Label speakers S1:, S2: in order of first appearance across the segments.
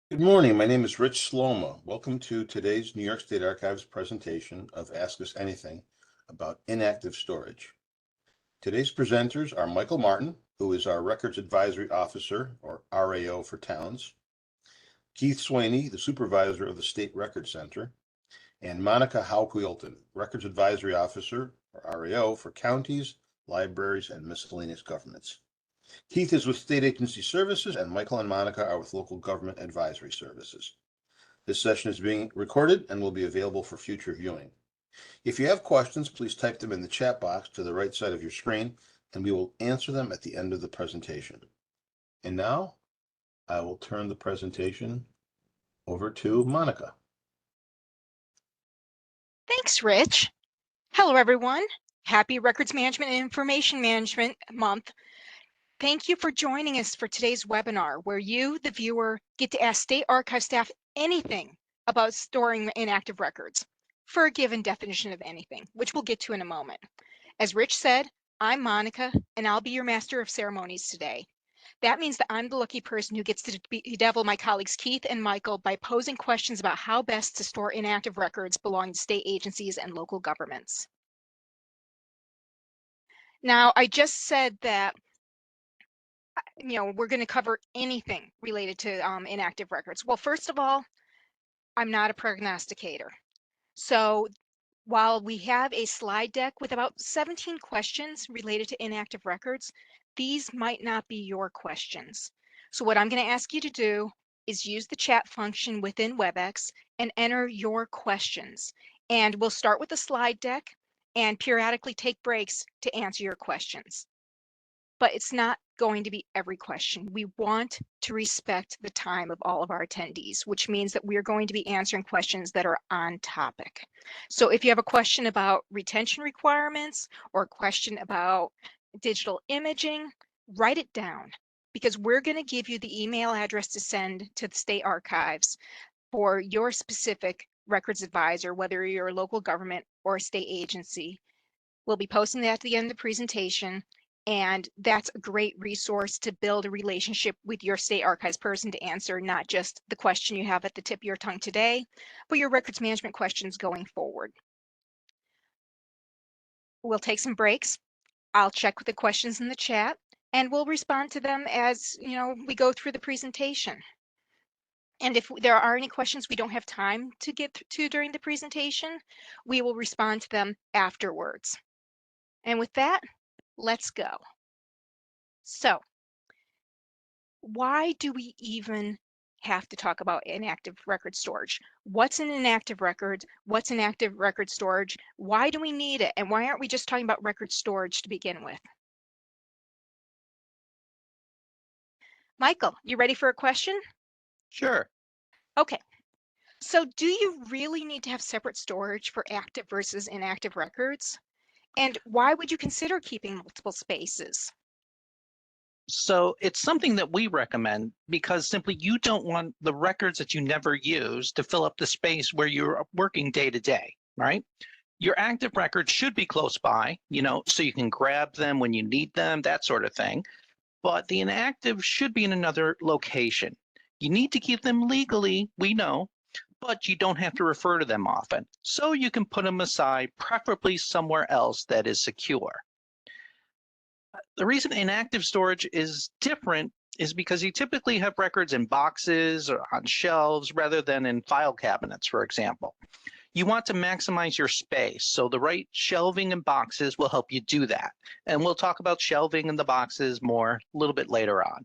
S1: Good morning. My name is Rich Sloma. Welcome to today's New York State Archives presentation of Ask Us Anything about inactive storage. Today's presenters are Michael Martin, who is our Records Advisory Officer, or RAO for towns, Keith Swaney, the Supervisor of the State Record Center, and Monica Hauck-Whealton, Records Advisory Officer, or RAO, for counties, libraries, and miscellaneous governments. Keith is with State Agency Services, and Michael and Monica are with Local Government Advisory Services. This session is being recorded and will be available for future viewing. If you have questions, please type them in the chat box to the right side of your screen, and we will answer them at the end of the presentation. And now, I will turn the presentation over to Monica.
S2: Thanks, Rich. Hello, everyone. Happy Records Management and Information Management Month. Thank you for joining us for today's webinar, where you, the viewer, get to ask State Archive staff anything about storing inactive records for a given definition of anything, which we'll get to in a moment. As Rich said, I'm Monica, and I'll be your master of ceremonies today. That means that I'm the lucky person who gets to bedevil my colleagues Keith and Michael by posing questions about how best to store inactive records belonging to state agencies and local governments. Now, I just said that we're going to cover anything related to inactive records. Well, first of all, I'm not a prognosticator. So while we have a slide deck with about 17 questions related to inactive records, these might not be your questions. So what I'm going to ask you to do is use the chat function within WebEx and enter your questions. And we'll start with the slide deck and periodically take breaks to answer your questions. But it's not going to be every question. We want to respect the time of all of our attendees, which means that we are going to be answering questions that are on topic. So if you have a question about retention requirements or a question about digital imaging, write it down, because we're going to give you the email address to send to the state archives for your specific records advisor, whether you're a local government or a state agency. We'll be posting that at the end of the presentation. And that's a great resource to build a relationship with your state archives person to answer not just the question you have at the tip of your tongue today, but your records management questions going forward. We'll take some breaks. I'll check with the questions in the chat, and we'll respond to them as we go through the presentation. And if there are any questions we don't have time to get to during the presentation, we will respond to them afterwards. And with that, let's go. So, why do we even have to talk about inactive record storage? What's an inactive record? What's inactive record storage? Why do we need it? And why aren't we just talking about record storage to begin with? Michael, you ready for a question?
S3: Sure.
S2: Okay. So do you really need to have separate storage for active versus inactive records? And why would you consider keeping multiple spaces?
S3: So it's something that we recommend because simply you don't want the records that you never use to fill up the space where you're working day to day, right? Your active records should be close by, so you can grab them when you need them, that sort of thing. But the inactive should be in another location. You need to keep them legally, we know, but you don't have to refer to them often. So you can put them aside, preferably somewhere else that is secure. The reason inactive storage is different is because you typically have records in boxes or on shelves rather than in file cabinets, for example. You want to maximize your space, so the right shelving and boxes will help you do that. And we'll talk about shelving and the boxes more a little bit later on.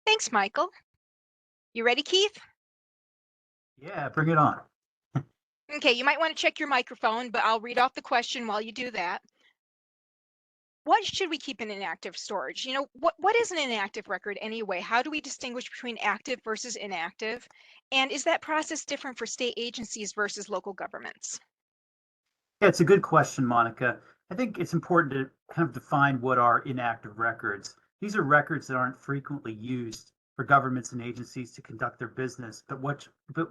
S2: Thanks, Michael. You ready, Keith?
S4: Yeah, bring it on.
S2: Okay, you might want to check your microphone, but I'll read off the question while you do that. What should we keep in inactive storage? What is an inactive record anyway? How do we distinguish between active versus inactive? And is that process different for state agencies versus local governments?
S4: Yeah, it's a good question, Monica. I think it's important to kind of define what are inactive records. These are records that aren't frequently used for governments and agencies to conduct their business, but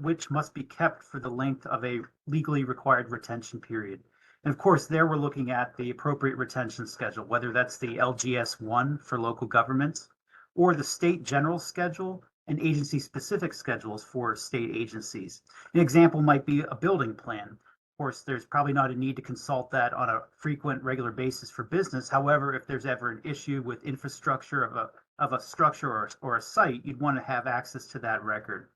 S4: which must be kept for the length of a legally required retention period. And of course, there we're looking at the appropriate retention schedule, whether that's the LGS 1 for local governments or the state general schedule and agency-specific schedules for state agencies. An example might be a building plan. Of course, there's probably not a need to consult that on a frequent, regular basis for business. However, if there's ever an issue with infrastructure of a structure or a site, you'd want to have access to that record.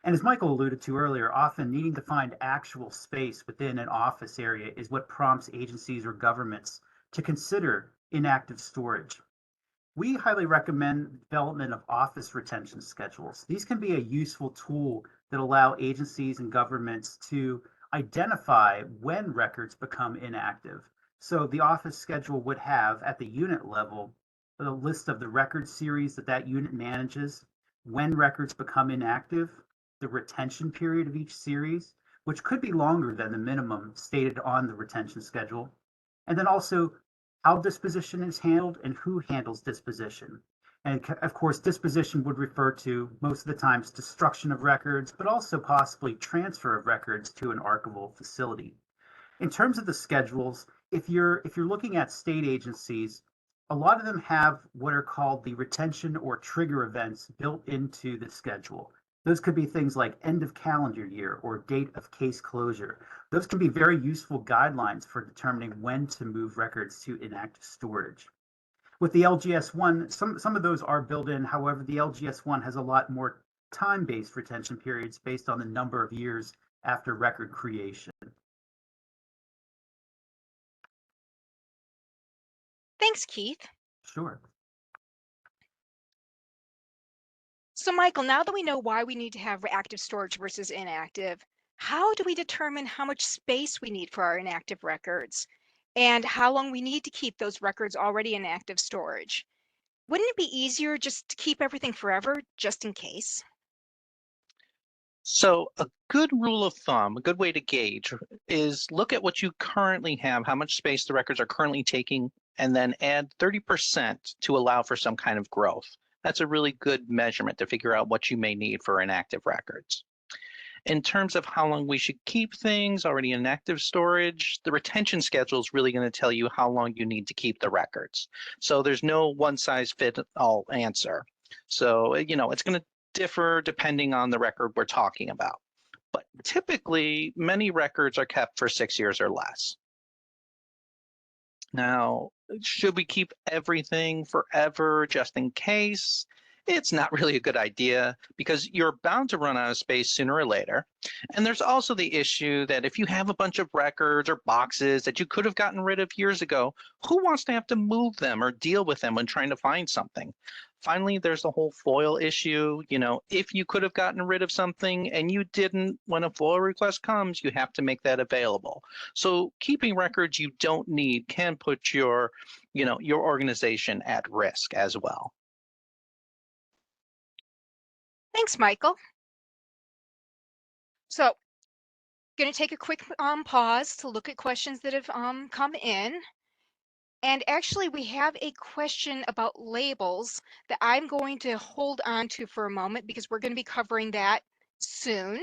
S4: And as Michael alluded to earlier, often needing to find actual space within an office area is what prompts agencies or governments to consider inactive storage. We highly recommend the development of office retention schedules. These can be a useful tool that allow agencies and governments to identify when records become inactive. So the office schedule would have at the unit level a list of the record series that unit manages, when records become inactive, the retention period of each series, which could be longer than the minimum stated on the retention schedule, and then also how disposition is handled and who handles disposition. And of course, disposition would refer to, most of the times, destruction of records, but also possibly transfer of records to an archival facility. In terms of the schedules, if you're looking at state agencies, a lot of them have what are called the retention or trigger events built into the schedule. Those could be things like end of calendar year or date of case closure. Those can be very useful guidelines for determining when to move records to inactive storage. With the LGS1, some of those are built in. However, the LGS1 has a lot more time-based retention periods based on the number of years after record creation.
S2: Thanks, Keith.
S4: Sure.
S2: So, Michael, now that we know why we need to have active storage versus inactive, how do we determine how much space we need for our inactive records and how long we need to keep those records already in active storage? Wouldn't it be easier just to keep everything forever, just in case?
S3: So a good rule of thumb, a good way to gauge is look at what you currently have, how much space the records are currently taking, and then add 30% to allow for some kind of growth. That's a really good measurement to figure out what you may need for inactive records. In terms of how long we should keep things already in active storage, the retention schedule is really going to tell you how long you need to keep the records. So there's no one size fits all answer. So, it's going to differ depending on the record we're talking about. But typically, many records are kept for 6 years or less. Now, should we keep everything forever just in case? It's not really a good idea because you're bound to run out of space sooner or later. And there's also the issue that if you have a bunch of records or boxes that you could have gotten rid of years ago, who wants to have to move them or deal with them when trying to find something? Finally, there's the whole FOIL issue. If you could have gotten rid of something and you didn't, when a FOIL request comes, you have to make that available. So keeping records you don't need can put your organization at risk as well.
S2: Thanks, Michael. So, going to take a quick pause to look at questions that have come in. And actually, we have a question about labels that I'm going to hold on to for a moment because we're going to be covering that soon.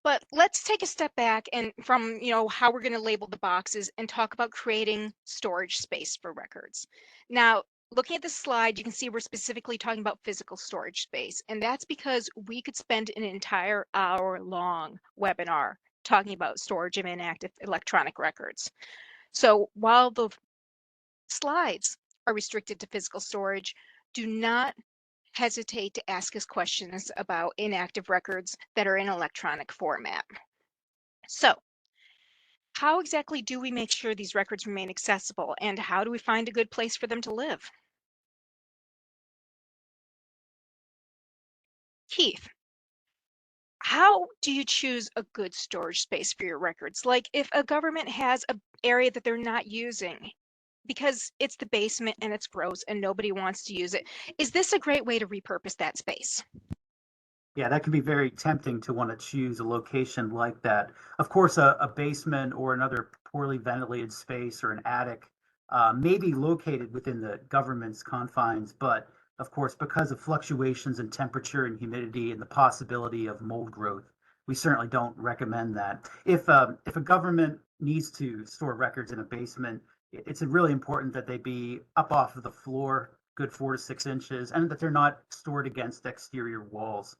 S2: But let's take a step back and from, how we're going to label the boxes and talk about creating storage space for records. Now, looking at the slide, you can see we're specifically talking about physical storage space. And that's because we could spend an entire hour-long webinar talking about storage of inactive electronic records. So while the slides are restricted to physical storage, do not hesitate to ask us questions about inactive records that are in electronic format. So, how exactly do we make sure these records remain accessible, and how do we find a good place for them to live? Keith, how do you choose a good storage space for your records? Like if a government has an area that they're not using because it's the basement and it's gross and nobody wants to use it, is this a great way to repurpose that space?
S4: Yeah, that can be very tempting to want to choose a location like that. Of course, a basement or another poorly ventilated space or an attic may be located within the government's confines, but of course, because of fluctuations in temperature and humidity and the possibility of mold growth, we certainly don't recommend that. If a government needs to store records in a basement, it's really important that they be up off of the floor good 4 to 6 inches, and that they're not stored against exterior walls.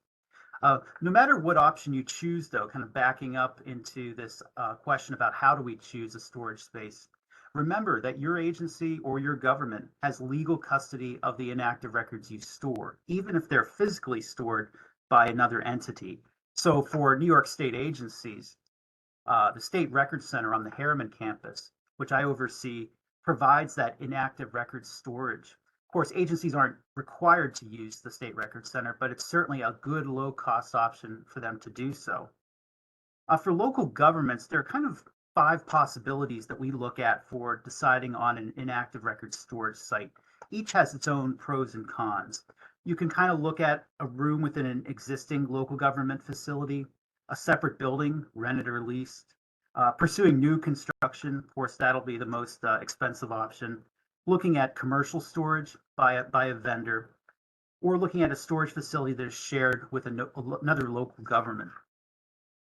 S4: No matter what option you choose, though, kind of backing up into this question about how do we choose a storage space, remember that your agency or your government has legal custody of the inactive records you store, even if they're physically stored by another entity. So for New York State agencies, the State Records Center on the Harriman campus, which I oversee, provides that inactive records storage. Of course, agencies aren't required to use the State Records Center, but it's certainly a good low-cost option for them to do so. For local governments, there are kind of 5 possibilities that we look at for deciding on an inactive records storage site. Each has its own pros and cons. You can kind of look at a room within an existing local government facility, a separate building, rented or leased, pursuing new construction. Of course, that'll be the most expensive option. Looking at commercial storage by a vendor, or looking at a storage facility that is shared with another local government.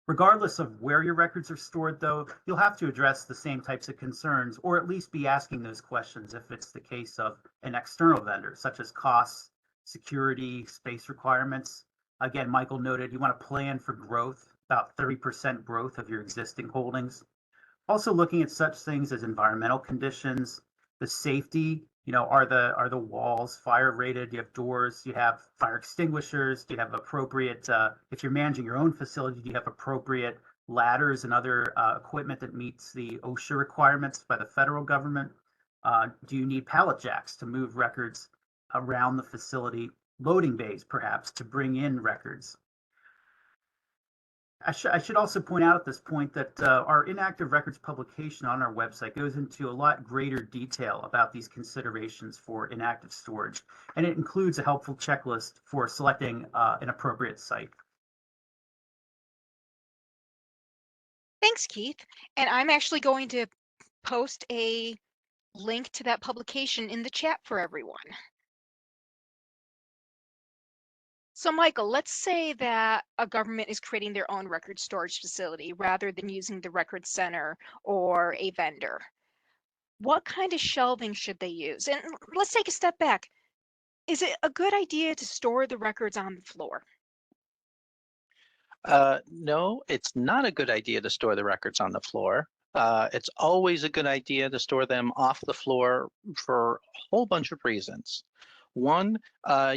S4: Regardless of where your records are stored, though, you'll have to address the same types of concerns, or at least be asking those questions if it's the case of an external vendor, such as costs, security, space requirements. Again, Michael noted you want to plan for growth, about 30% growth of your existing holdings. Also looking at such things as environmental conditions, the safety, are the walls fire rated? Do you have doors? Do you have fire extinguishers? Do you have appropriate, if you're managing your own facility, do you have appropriate ladders and other equipment that meets the OSHA requirements by the federal government? Do you need pallet jacks to move records around the facility? Loading bays, perhaps, to bring in records. I should also point out at this point that our inactive records publication on our website goes into a lot greater detail about these considerations for inactive storage, and it includes a helpful checklist for selecting an appropriate site.
S2: Thanks, Keith. And I'm actually going to post a link to that publication in the chat for everyone. So Michael, let's say that a government is creating their own record storage facility rather than using the record center or a vendor. What kind of shelving should they use? And let's take a step back. Is it a good idea to store the records on the floor?
S3: No, it's not a good idea to store the records on the floor. It's always a good idea to store them off the floor for a whole bunch of reasons. One,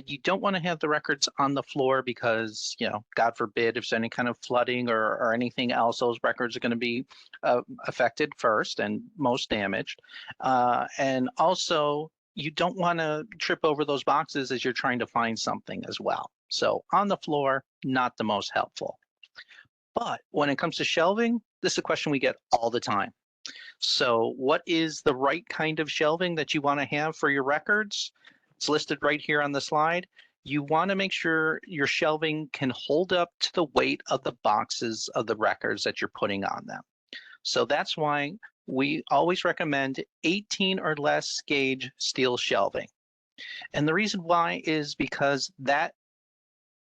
S3: you don't want to have the records on the floor because, God forbid, if there's any kind of flooding or anything else, those records are going to be affected first and most damaged. And also, you don't want to trip over those boxes as you're trying to find something as well. So on the floor, not the most helpful. But when it comes to shelving, this is a question we get all the time. So what is the right kind of shelving that you want to have for your records? It's listed right here on the slide. You want to make sure your shelving can hold up to the weight of the boxes of the records that you're putting on them. So that's why we always recommend 18 or less gauge steel shelving. And the reason why is because that,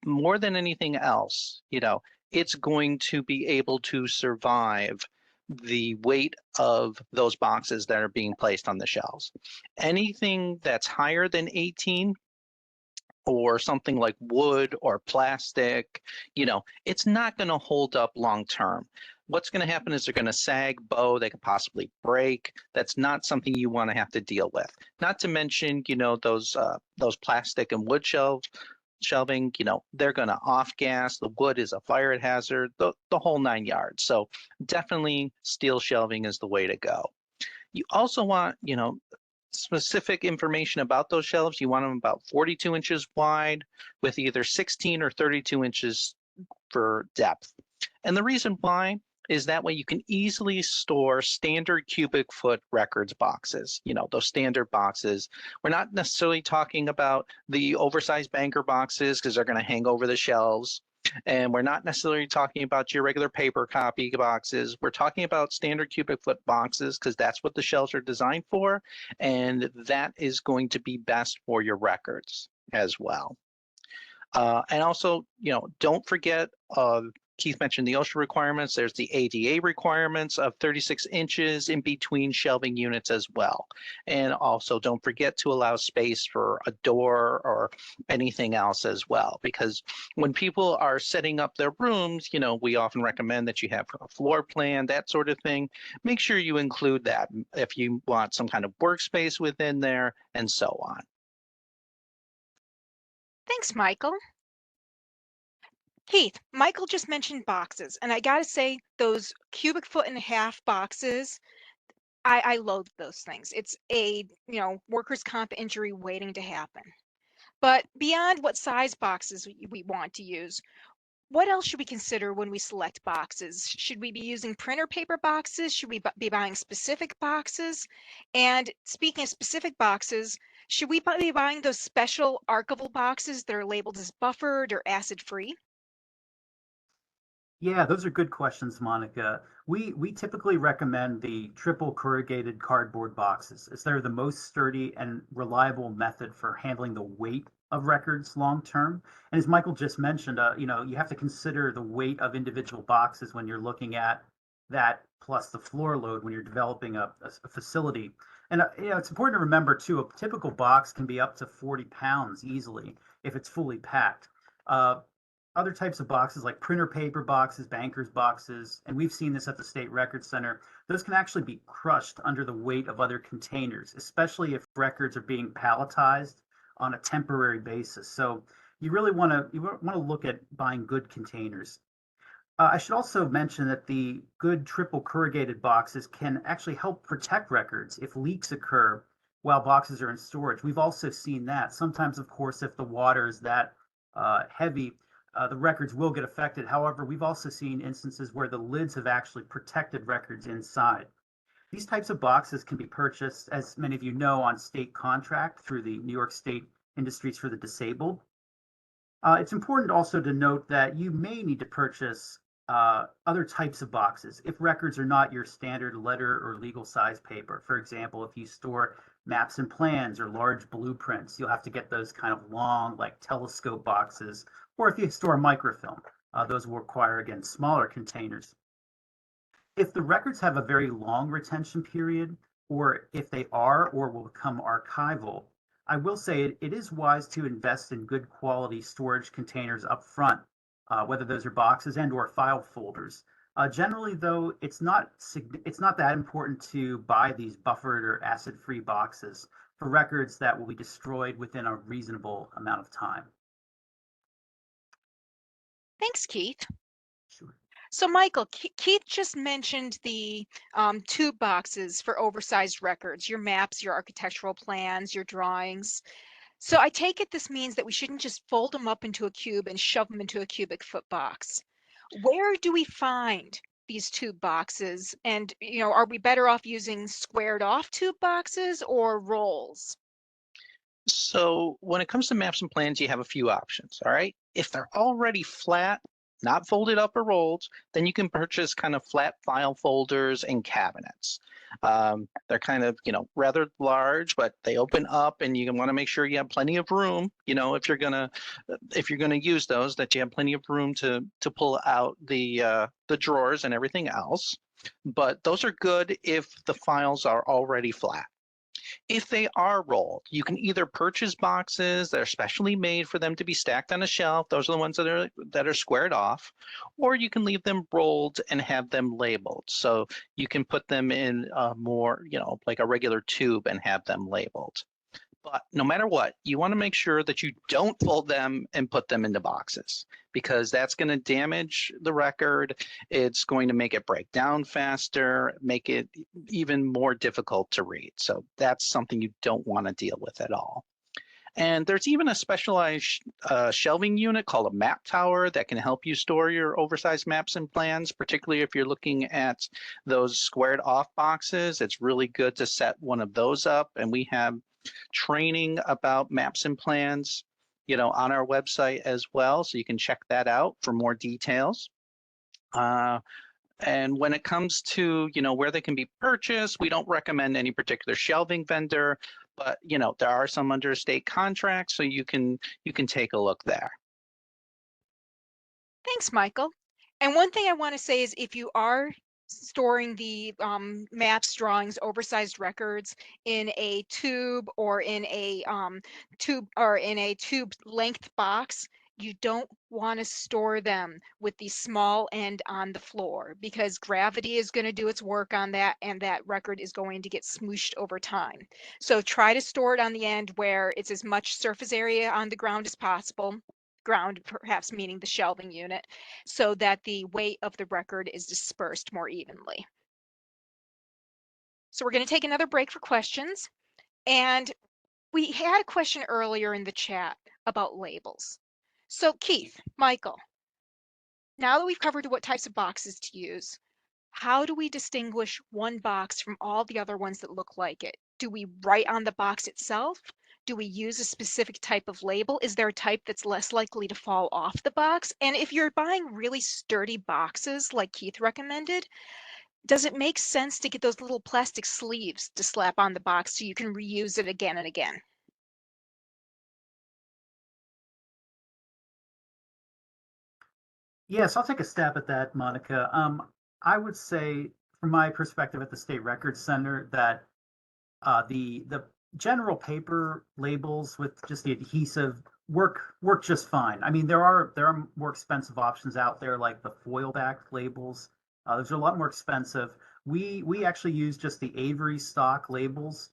S3: more than anything else, it's going to be able to survive the weight of those boxes that are being placed on the shelves. Anything that's higher than 18 or something like wood or plastic, it's not going to hold up long term. What's going to happen is they're going to sag, bow, they could possibly break. That's not something you want to have to deal with. Not to mention, those plastic and wood shelving, they're going to off gas. The wood is a fire hazard, the whole 9 yards. So definitely steel shelving is the way to go. You also want, specific information about those shelves. You want them about 42 inches wide with either 16 or 32 inches for depth. And the reason why is that way you can easily store standard cubic foot records boxes, those standard boxes. We're not necessarily talking about the oversized banker boxes because they're going to hang over the shelves. And we're not necessarily talking about your regular paper copy boxes. We're talking about standard cubic foot boxes because that's what the shelves are designed for. And that is going to be best for your records as well. And also, don't forget Keith mentioned the OSHA requirements. There's the ADA requirements of 36 inches in between shelving units as well. And also don't forget to allow space for a door or anything else as well, because when people are setting up their rooms, we often recommend that you have a floor plan, that sort of thing. Make sure you include that if you want some kind of workspace within there and so on.
S2: Thanks, Michael. Keith, Michael just mentioned boxes, and I gotta say, those cubic foot and a half boxes, I loathe those things. It's a, workers' comp injury waiting to happen. But beyond what size boxes we want to use, what else should we consider when we select boxes? Should we be using printer paper boxes? Should we be buying specific boxes? And speaking of specific boxes, should we be buying those special archival boxes that are labeled as buffered or acid-free?
S4: Yeah, those are good questions, Monica. We typically recommend the triple corrugated cardboard boxes, as they're the most sturdy and reliable method for handling the weight of records long term. And as Michael just mentioned, you have to consider the weight of individual boxes when you're looking at that, plus the floor load when you're developing a facility. And it's important to remember too, a typical box can be up to 40 pounds easily if it's fully packed. Other types of boxes like printer paper boxes, bankers boxes, and we've seen this at the State Record Center, those can actually be crushed under the weight of other containers, especially if records are being palletized on a temporary basis. So you really want to look at buying good containers. I should also mention that the good triple corrugated boxes can actually help protect records if leaks occur while boxes are in storage. We've also seen that. Sometimes, of course, if the water is that heavy, the records will get affected. However, we've also seen instances where the lids have actually protected records inside. These types of boxes can be purchased, as many of you know, on state contract through the New York State Industries for the Disabled. It's important also to note that you may need to purchase other types of boxes if records are not your standard letter or legal size paper. For example, if you store maps and plans or large blueprints, you'll have to get those kind of long, like telescope boxes. Or if you store microfilm, those will require, again, smaller containers. If the records have a very long retention period, or if they are or will become archival, I will say it is wise to invest in good quality storage containers up front, whether those are boxes and or file folders. Generally, though, it's not that important to buy these buffered or acid-free boxes for records that will be destroyed within a reasonable amount of time.
S2: Thanks, Keith.
S4: Sure.
S2: So, Michael, Keith just mentioned the tube boxes for oversized records, your maps, your architectural plans, your drawings. So I take it this means that we shouldn't just fold them up into a cube and shove them into a cubic foot box. Where do we find these tube boxes? And, are we better off using squared off tube boxes or rolls?
S3: So when it comes to maps and plans, you have a few options, all right? If they're already flat, not folded up or rolled, then you can purchase kind of flat file folders and cabinets. They're kind of, rather large, but they open up, and you want to make sure you have plenty of room, if you're gonna use those, that you have plenty of room to pull out the drawers and everything else. But those are good if the files are already flat. If they are rolled, you can either purchase boxes that are specially made for them to be stacked on a shelf. Those are the ones that are squared off, or you can leave them rolled and have them labeled. So you can put them in more, like a regular tube and have them labeled. But no matter what, you want to make sure that you don't fold them and put them into boxes, because that's going to damage the record. It's going to make it break down faster, make it even more difficult to read. So that's something you don't want to deal with at all. And there's even a specialized shelving unit called a map tower that can help you store your oversized maps and plans, particularly if you're looking at those squared off boxes. It's really good to set one of those up. And we have training about maps and plans, on our website as well. So you can check that out for more details. And when it comes to, where they can be purchased, we don't recommend any particular shelving vendor, but, there are some under state contracts, so you can take a look there.
S2: Thanks, Michael. And one thing I want to say is if you are storing the maps, drawings, oversized records in a tube or in a tube length box, you don't want to store them with the small end on the floor because gravity is going to do its work on that and that record is going to get smooshed over time. So try to store it on the end where it's as much surface area on the ground as possible. Ground perhaps meaning the shelving unit, so that the weight of the record is dispersed more evenly. So we're going to take another break for questions. And we had a question earlier in the chat about labels. So Keith, Michael, now that we've covered what types of boxes to use, how do we distinguish one box from all the other ones that look like it? Do we write on the box itself? Do we use a specific type of label? Is there a type that's less likely to fall off the box? And if you're buying really sturdy boxes like Keith recommended, does it make sense to get those little plastic sleeves to slap on the box so you can reuse it again and again?
S4: Yes, I'll take a stab at that, Monica. I would say, from my perspective at the State Records Center, that the general paper labels with just the adhesive work just fine. I mean, there are more expensive options out there like the foil back labels. Those are a lot more expensive. We actually use just the Avery stock labels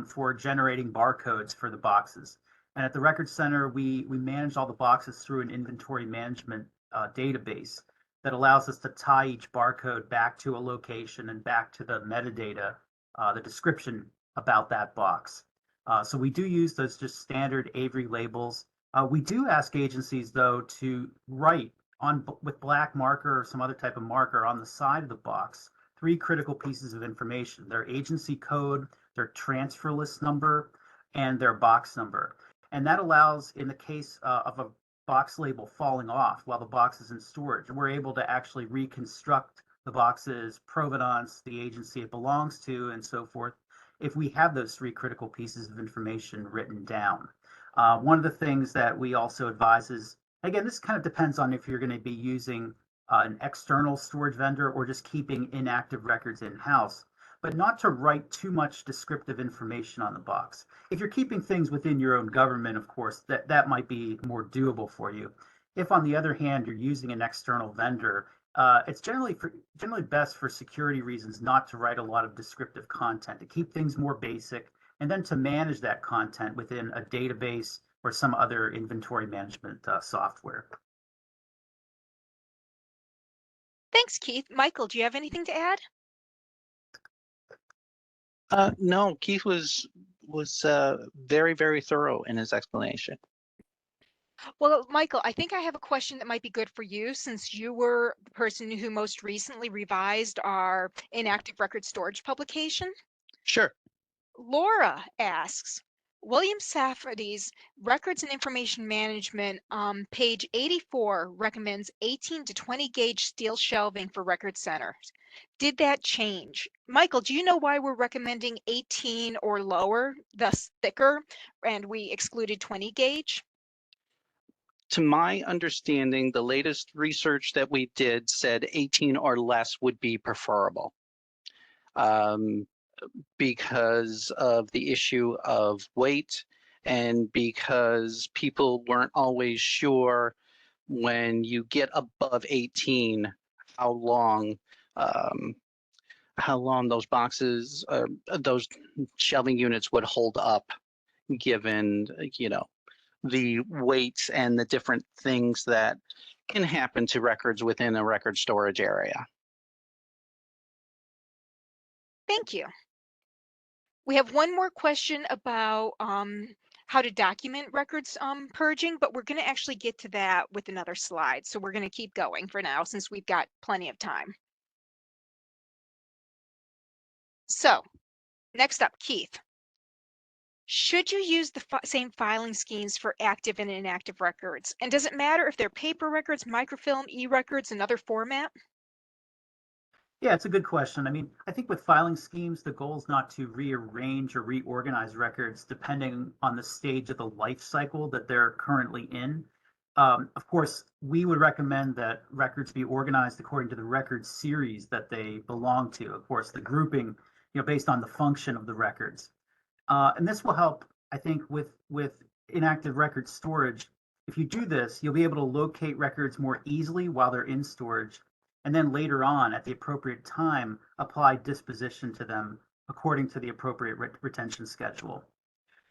S4: for generating barcodes for the boxes. And at the Record Center, we manage all the boxes through an inventory management database that allows us to tie each barcode back to a location and back to the metadata, the description about that box. So we do use those just standard Avery labels. We do ask agencies, though, to write on with black marker or some other type of marker on the side of the box 3 critical pieces of information: their agency code, their transfer list number, and their box number. And that allows, in the case of a box label falling off while the box is in storage, we're able to actually reconstruct the box's provenance, the agency it belongs to, and so forth, if we have those 3 critical pieces of information written down. One of the things that we also advise is, again, this kind of depends on if you're going to be using an external storage vendor or just keeping inactive records in-house, but not to write too much descriptive information on the box. If you're keeping things within your own government, of course, that might be more doable for you. If, on the other hand, you're using an external vendor, it's generally best for security reasons not to write a lot of descriptive content, to keep things more basic, and then to manage that content within a database or some other inventory management software.
S2: Thanks, Keith. Michael, do you have anything to add?
S3: No, Keith was very, very thorough in his explanation.
S2: Well, Michael, I think I have a question that might be good for you since you were the person who most recently revised our inactive record storage publication.
S3: Sure.
S2: Laura asks, William Safferty's Records and Information Management, page 84, recommends 18 to 20 gauge steel shelving for record centers. Did that change? Michael, do you know why we're recommending 18 or lower, thus thicker, and we excluded 20 gauge?
S3: To my understanding, the latest research that we did said 18 or less would be preferable. Because of the issue of weight and because people weren't always sure when you get above 18 how long those boxes, those shelving units would hold up, given the weights and the different things that can happen to records within a record storage area.
S2: Thank you. We have one more question about how to document records purging, but we're going to actually get to that with another slide. So we're going to keep going for now since we've got plenty of time. So next up, Keith. Should you use the same filing schemes for active and inactive records? And does it matter if they're paper records, microfilm, e-records, another format?
S4: Yeah, it's a good question. I mean, I think with filing schemes, the goal is not to rearrange or reorganize records depending on the stage of the life cycle that they're currently in. Of course, we would recommend that records be organized according to the record series that they belong to. Of course, the grouping, based on the function of the records. And this will help, I think, with inactive record storage. If you do this, you'll be able to locate records more easily while they're in storage, and then later on, at the appropriate time, apply disposition to them according to the appropriate retention schedule.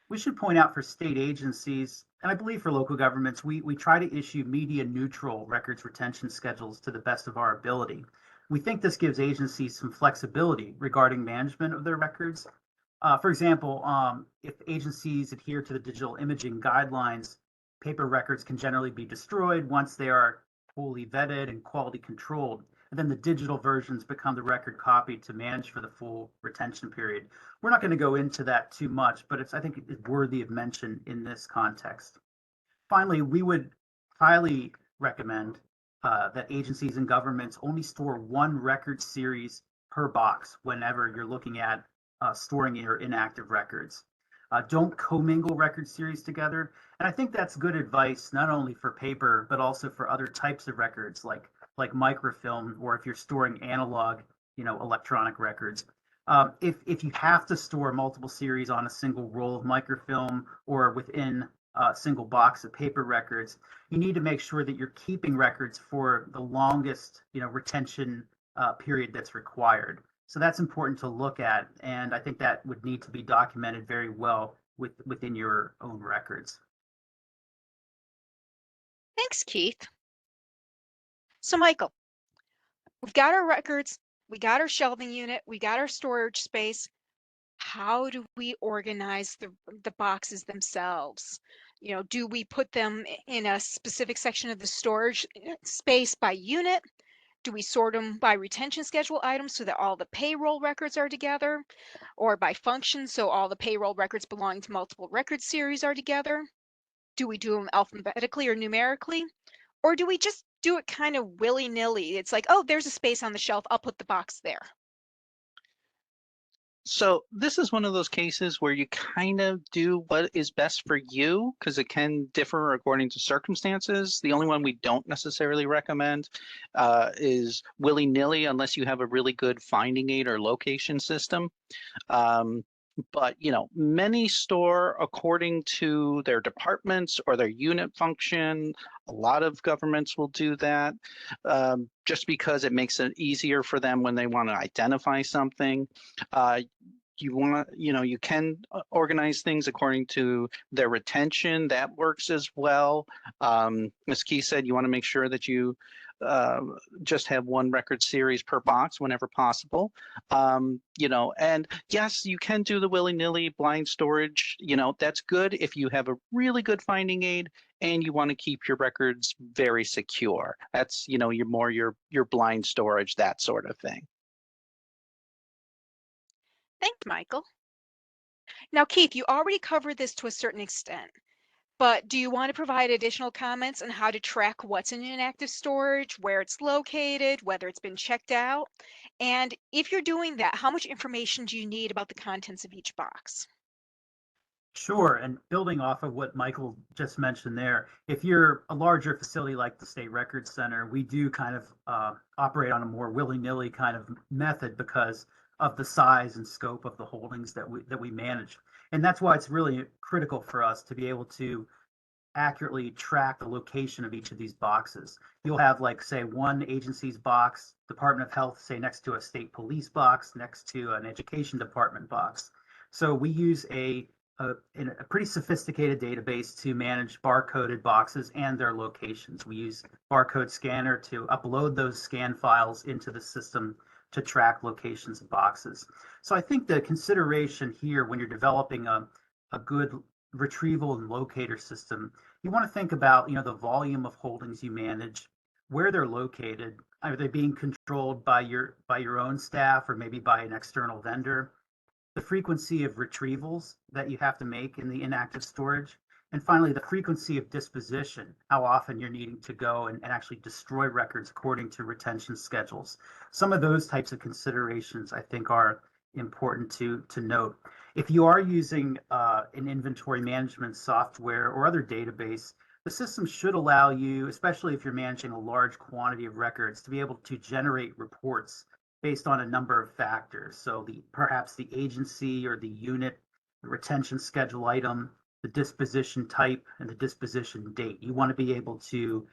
S4: We should point out for state agencies, and I believe for local governments, we try to issue media neutral records retention schedules to the best of our ability. We think this gives agencies some flexibility regarding management of their records. For example, if agencies adhere to the digital imaging guidelines, paper records can generally be destroyed once they are fully vetted and quality controlled. And then the digital versions become the record copy to manage for the full retention period. We're not going to go into that too much, but I think it's worthy of mention in this context. Finally, we would highly recommend that agencies and governments only store one record series per box whenever you're looking at storing your inactive records. Don't commingle record series together. And I think that's good advice, not only for paper, but also for other types of records like microfilm, or if you're storing analog, electronic records. If you have to store multiple series on a single roll of microfilm or within a single box of paper records, you need to make sure that you're keeping records for the longest, retention period that's required. So that's important to look at, and I think that would need to be documented very well within your own records.
S2: Thanks, Keith. So Michael, we've got our records, we got our shelving unit, we got our storage space. How do we organize the boxes themselves? Do we put them in a specific section of the storage space by unit? Do we sort them by retention schedule items so that all the payroll records are together, or by function so all the payroll records belonging to multiple record series are together? Do we do them alphabetically or numerically? Or do we just do it kind of willy-nilly? It's like, oh, there's a space on the shelf, I'll put the box there.
S3: So this is one of those cases where you kind of do what is best for you, because it can differ according to circumstances. The only one we don't necessarily recommend is willy-nilly unless you have a really good finding aid or location system. But many store according to their departments or their unit function. A lot of governments will do that just because it makes it easier for them when they want to identify something. You can organize things according to their retention. That works as well. As Keith said, you want to make sure that you just have one record series per box whenever possible. And yes, you can do the willy-nilly blind storage. That's good if you have a really good finding aid and you want to keep your records very secure. That's, your blind storage, that sort of thing.
S2: Thanks, Michael. Now, Keith, you already covered this to a certain extent, but do you want to provide additional comments on how to track what's in inactive storage, where it's located, whether it's been checked out? And if you're doing that, how much information do you need about the contents of each box?
S4: Sure, and building off of what Michael just mentioned there, if you're a larger facility like the State Records Center, we do kind of operate on a more willy-nilly kind of method because of the size and scope of the holdings that we manage. And that's why it's really critical for us to be able to accurately track the location of each of these boxes. You'll have, like, say, one agency's box, Department of Health, say, next to a state police box, next to an education department box. So we use a pretty sophisticated database to manage barcoded boxes and their locations. We use barcode scanner to upload those scan files into the system to track locations of boxes. So I think the consideration here when you're developing a good retrieval and locator system, you want to think about the volume of holdings you manage, where they're located. Are they being controlled by your own staff or maybe by an external vendor? The frequency of retrievals that you have to make in the inactive storage, and finally the frequency of disposition, how often you're needing to go and actually destroy records according to retention schedules. Some of those types of considerations I think are important to note. If you are using an inventory management software or other database, The system should allow you, especially if you're managing a large quantity of records, to be able to generate reports based on a number of factors. So perhaps the agency or the unit, the retention schedule item, the disposition type, and the disposition date. You want to be able to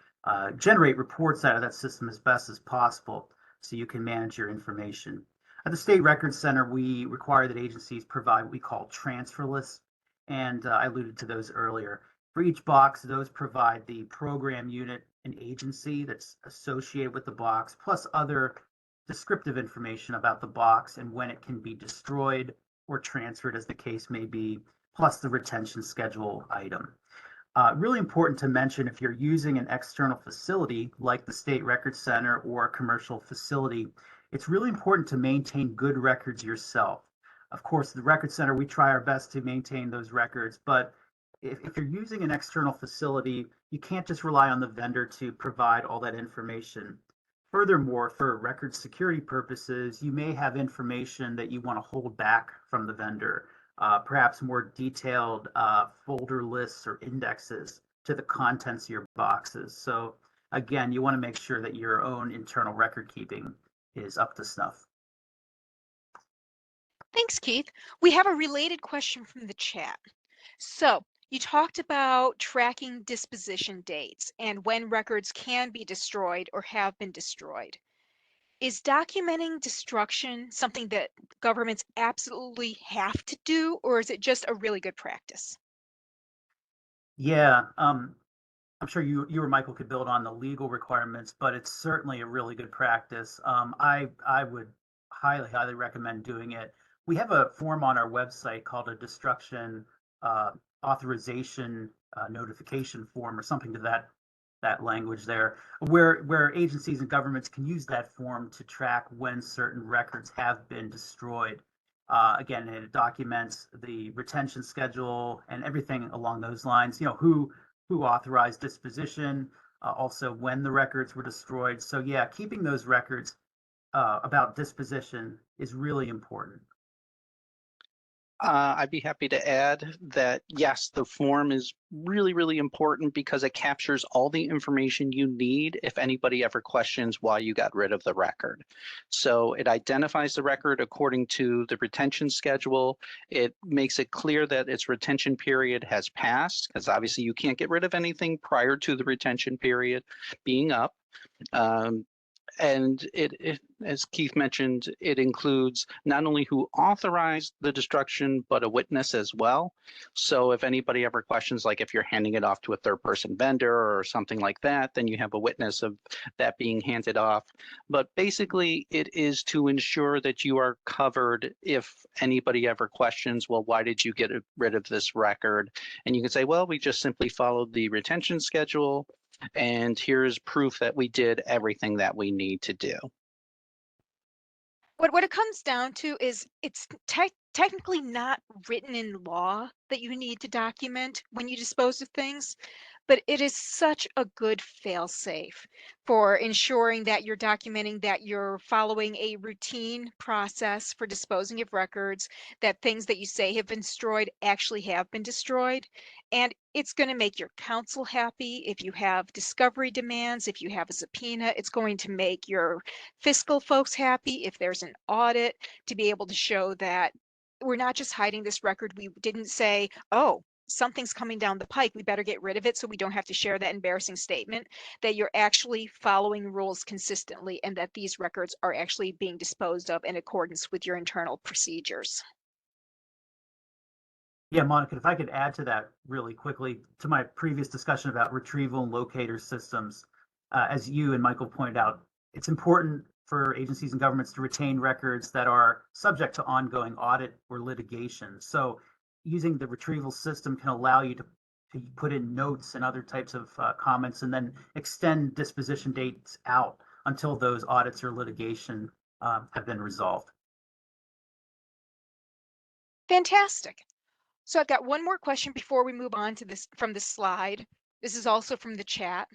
S4: generate reports out of that system as best as possible so you can manage your information. At the State Records Center, we require that agencies provide what we call transfer lists, and I alluded to those earlier. For each box, those provide the program unit and agency that's associated with the box, plus other descriptive information about the box and when it can be destroyed or transferred, as the case may be, plus the retention schedule item. Really important to mention, if you're using an external facility like the State Records Center or a commercial facility, it's really important to maintain good records yourself. Of course, the Records Center, we try our best to maintain those records, but if you're using an external facility, you can't just rely on the vendor to provide all that information. Furthermore, for record security purposes, you may have information that you want to hold back from the vendor, perhaps more detailed folder lists or indexes to the contents of your boxes. So again, you want to make sure that your own internal record keeping is up to snuff.
S2: Thanks, Keith. We have a related question from the chat. So you talked about tracking disposition dates and when records can be destroyed or have been destroyed. Is documenting destruction something that governments absolutely have to do, or is it just a really good practice?
S4: Yeah, I'm sure you or Michael could build on the legal requirements, but it's certainly a really good practice. I would highly recommend doing it. We have a form on our website called a destruction authorization notification form, or something to that language there, where agencies and governments can use that form to track when certain records have been destroyed. Again, it documents the retention schedule and everything along those lines. You know, who authorized disposition, also when the records were destroyed. So yeah, keeping those records about disposition is really important.
S3: I'd be happy to add that, yes, the form is really important because it captures all the information you need if anybody ever questions why you got rid of the record. So it identifies the record according to the retention schedule. It makes it clear that its retention period has passed, because obviously you can't get rid of anything prior to the retention period being up. And it, as Keith mentioned, it includes not only who authorized the destruction, but a witness as well. So if anybody ever questions, like if you're handing it off to a third-person vendor or something like that, then you have a witness of that being handed off. But basically, it is to ensure that you are covered if anybody ever questions, well, why did you get rid of this record? And you can say, well, we just simply followed the retention schedule, and here's proof that we did everything that we need to do.
S2: What it comes down to is it's technically not written in law that you need to document when you dispose of things, but it is such a good fail-safe for ensuring that you're documenting that you're following a routine process for disposing of records, that things that you say have been destroyed actually have been destroyed. And it's going to make your counsel happy. If you have discovery demands, if you have a subpoena, it's going to make your fiscal folks happy. If there's an audit, to be able to show that we're not just hiding this record. We didn't say, oh, something's coming down the pike, we better get rid of it so we don't have to share that embarrassing statement, that you're actually following rules consistently and that these records are actually being disposed of in accordance with your internal procedures.
S4: Yeah, Monica, if I could add to that really quickly, to my previous discussion about retrieval and locator systems, as you and Michael pointed out, it's important for agencies and governments to retain records that are subject to ongoing audit or litigation. So using the retrieval system can allow you to put in notes and other types of comments, and then extend disposition dates out until those audits or litigation have been resolved.
S2: Fantastic. So I've got one more question before we move on to this from this slide. This is also from the chat.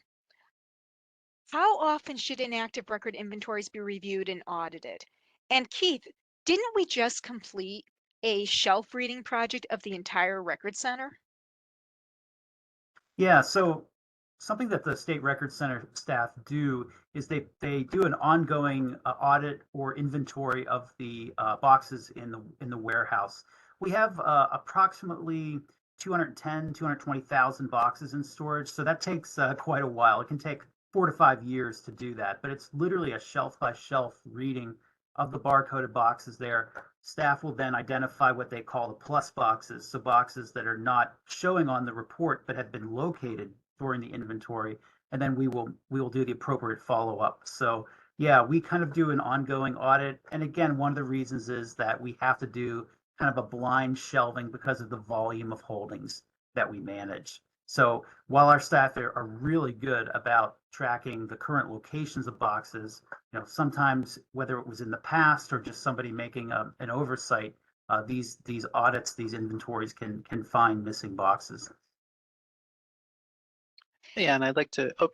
S2: How often should inactive record inventories be reviewed and audited? And Keith, didn't we just complete a shelf reading project of the entire record center?
S4: Yeah, so something that the State Record Center staff do is they do an ongoing audit or inventory of the boxes in the warehouse. We have approximately 220,000 boxes in storage, so that takes quite a while. It can take 4 to 5 years to do that, but it's literally a shelf by shelf reading of the barcoded boxes there. Staff will then identify what they call the plus boxes, so boxes that are not showing on the report but have been located during the inventory, and then we will do the appropriate follow-up. So yeah, we kind of do an ongoing audit, and again, one of the reasons is that we have to do kind of a blind shelving because of the volume of holdings that we manage. So while our staff are really good about tracking the current locations of boxes, sometimes whether it was in the past or just somebody making an oversight, these audits, these inventories can find missing boxes.
S3: Yeah, and I'd like to, oh,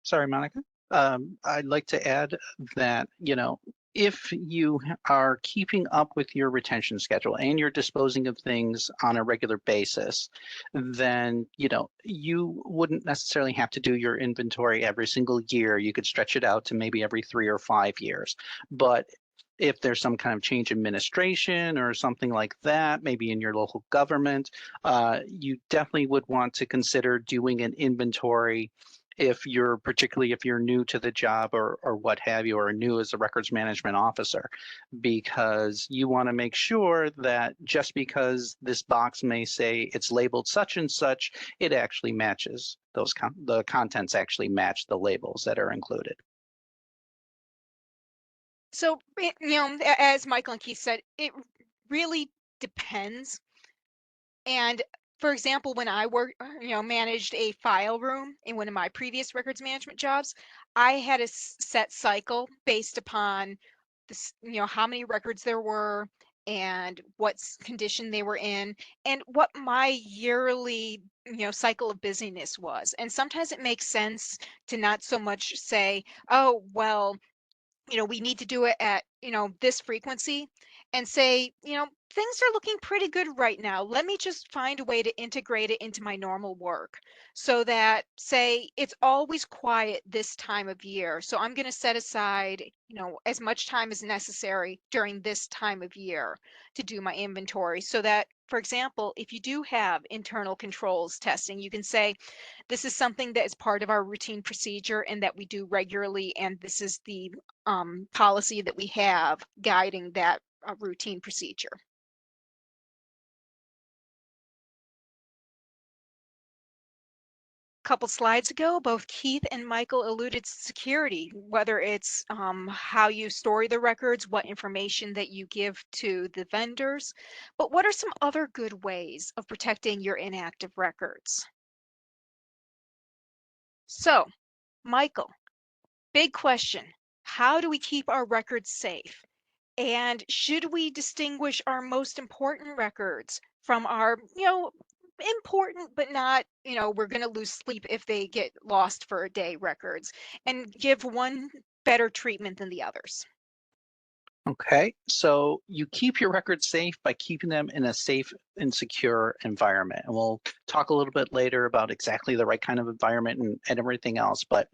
S3: sorry, Monica. I'd like to add that, if you are keeping up with your retention schedule and you're disposing of things on a regular basis, then, you wouldn't necessarily have to do your inventory every single year. You could stretch it out to maybe every 3 or 5 years. But if there's some kind of change in administration or something like that, maybe in your local government, you definitely would want to consider doing an inventory particularly if you're new to the job or what have you, or new as a records management officer, because you want to make sure that just because this box may say it's labeled such and such, it actually matches the contents actually match the labels that are included.
S2: So, as Michael and Keith said, it really depends. And for example, when I managed a file room in one of my previous records management jobs, I had a set cycle based upon this, how many records there were and what condition they were in and what my yearly, cycle of busyness was. And sometimes it makes sense to not so much say, oh, well, we need to do it at, this frequency and say, things are looking pretty good right now. Let me just find a way to integrate it into my normal work so that, say, it's always quiet this time of year. So I'm going to set aside, as much time as necessary during this time of year to do my inventory so that, for example, if you do have internal controls testing, you can say, this is something that is part of our routine procedure and that we do regularly, and this is the policy that we have guiding that routine procedure. A couple slides ago, both Keith and Michael alluded to security, whether it's how you store the records, what information that you give to the vendors, but what are some other good ways of protecting your inactive records? So, Michael, big question. How do we keep our records safe? And should we distinguish our most important records from our, important but not, we're going to lose sleep if they get lost for a day records and give one better treatment than the others?
S3: Okay, so you keep your records safe by keeping them in a safe and secure environment. And we'll talk a little bit later about exactly the right kind of environment and everything else. But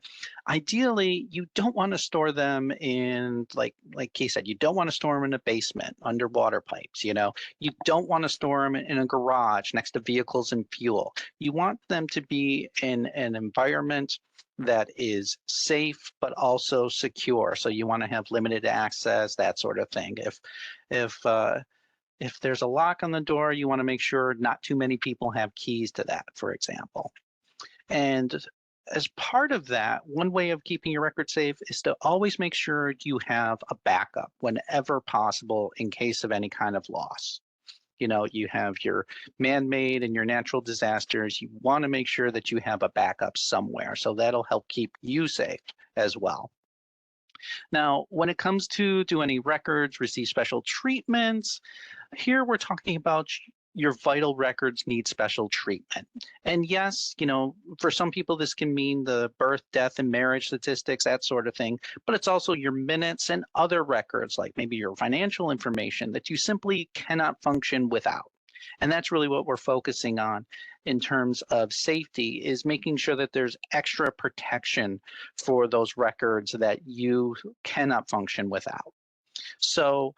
S3: ideally, you don't want to store them in, like Keith said, you don't want to store them in a basement under water pipes. You don't want to store them in a garage next to vehicles and fuel. You want them to be in an environment that is safe but also secure. So you want to have limited access, that sort of thing. If there's a lock on the door, you want to make sure not too many people have keys to that, for example. And as part of that, one way of keeping your record safe is to always make sure you have a backup whenever possible in case of any kind of loss. You have your man-made and your natural disasters. You want to make sure that you have a backup somewhere. So that'll help keep you safe as well. Now, when it comes to do any records, receive special treatments, here we're talking about your vital records need special treatment. And yes, for some people, this can mean the birth, death, and marriage statistics, that sort of thing. But it's also your minutes and other records, like maybe your financial information that you simply cannot function without. And that's really what we're focusing on in terms of safety, is making sure that there's extra protection for those records that you cannot function without. So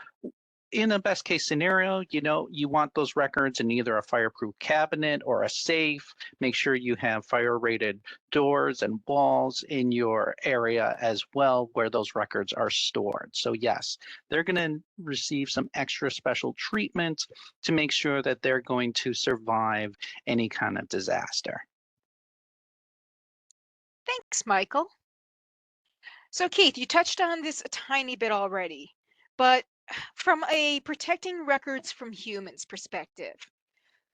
S3: in a best case scenario, you want those records in either a fireproof cabinet or a safe. Make sure you have fire rated doors and walls in your area as well where those records are stored. So yes, they're going to receive some extra special treatment to make sure that they're going to survive any kind of disaster.
S2: Thanks, Michael. So Keith, you touched on this a tiny bit already, but from a protecting records from humans perspective,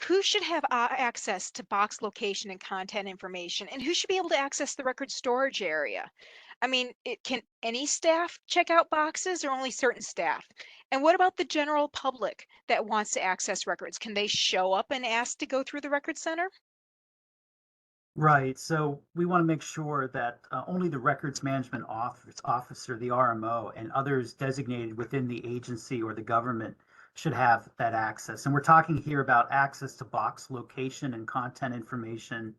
S2: who should have access to box location and content information, and who should be able to access the record storage area? I mean, can any staff check out boxes or only certain staff? And what about the general public that wants to access records? Can they show up and ask to go through the record center?
S4: Right. So we want to make sure that only the records management officer, the RMO, and others designated within the agency or the government should have that access. And we're talking here about access to box location and content information,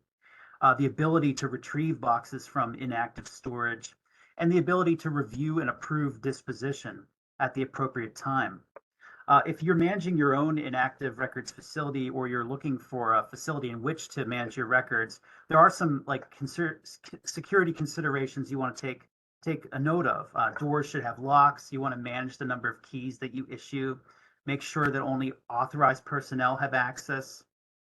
S4: the ability to retrieve boxes from inactive storage, and the ability to review and approve disposition at the appropriate time. If you're managing your own inactive records facility, or you're looking for a facility in which to manage your records, there are some like security considerations you want to take a note of. Doors should have locks. You want to manage the number of keys that you issue. Make sure that only authorized personnel have access,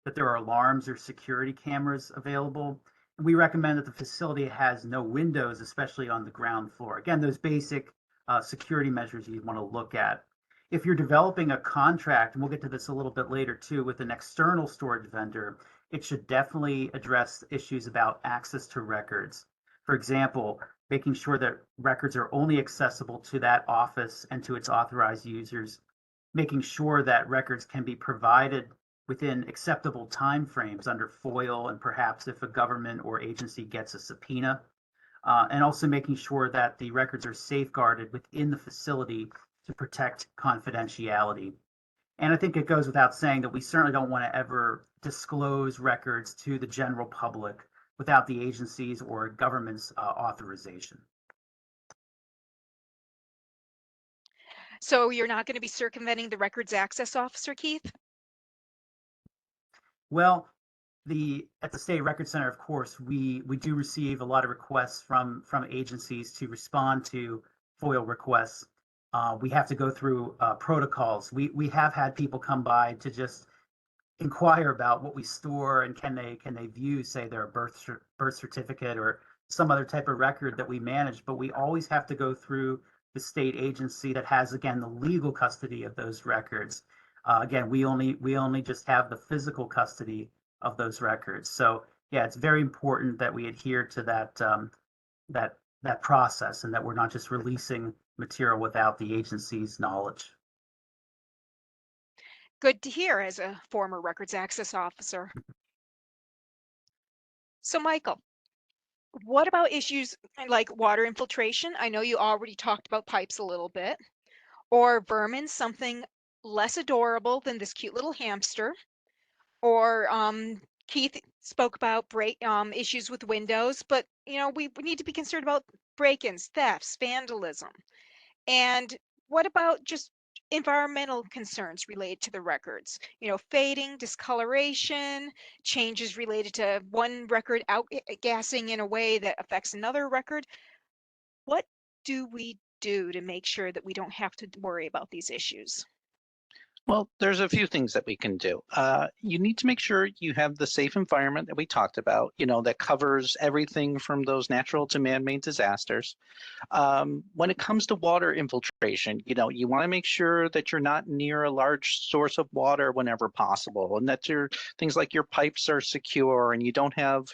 S4: that there are alarms or security cameras available. And we recommend that the facility has no windows, especially on the ground floor. Again, those basic security measures you want to look at. If you're developing a contract, and we'll get to this a little bit later too, with an external storage vendor, it should definitely address issues about access to records. For example, making sure that records are only accessible to that office and to its authorized users, making sure that records can be provided within acceptable timeframes under FOIL, and perhaps if a government or agency gets a subpoena, and also making sure that the records are safeguarded within the facility to protect confidentiality. And I think it goes without saying that we certainly don't want to ever disclose records to the general public without the agency's or government's authorization.
S2: So you're not going to be circumventing the records access officer, Keith?
S4: Well, at the State Record Center, of course, we do receive a lot of requests from agencies to respond to FOIL requests. We have to go through protocols. We have had people come by to just inquire about what we store, and can they view, say, their birth certificate or some other type of record that we manage. But we always have to go through the state agency that has, again, the legal custody of those records. Again, we only just have the physical custody of those records. So yeah, it's very important that we adhere to that process, and that we're not just releasing material without the agency's knowledge.
S2: Good to hear as a former records access officer. So Michael, what about issues like water infiltration? I know you already talked about pipes a little bit, or vermin, something less adorable than this cute little hamster, or Keith spoke about issues with windows, but we need to be concerned about break-ins, thefts, vandalism. And what about just environmental concerns related to the records? Fading, discoloration, changes related to one record outgassing in a way that affects another record. What do we do to make sure that we don't have to worry about these issues?
S3: Well, there's a few things that we can do. You need to make sure you have the safe environment that we talked about, that covers everything from those natural to man-made disasters. When it comes to water infiltration, you want to make sure that you're not near a large source of water whenever possible, and that things like your pipes are secure and you don't have,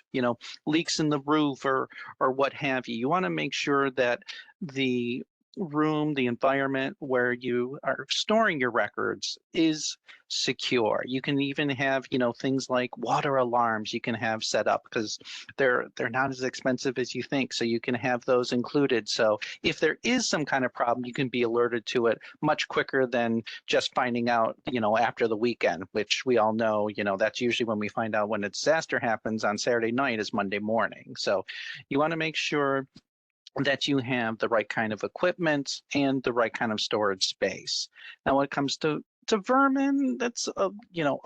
S3: leaks in the roof or what have you. You want to make sure that the room, the environment where you are storing your records is secure. You can even have, things like water alarms you can have set up because they're not as expensive as you think. So you can have those included. So if there is some kind of problem, you can be alerted to it much quicker than just finding out, after the weekend, which we all know, that's usually when we find out when a disaster happens on Saturday night is Monday morning. So you want to make sure that you have the right kind of equipment and the right kind of storage space. Now, when it comes to vermin, that's a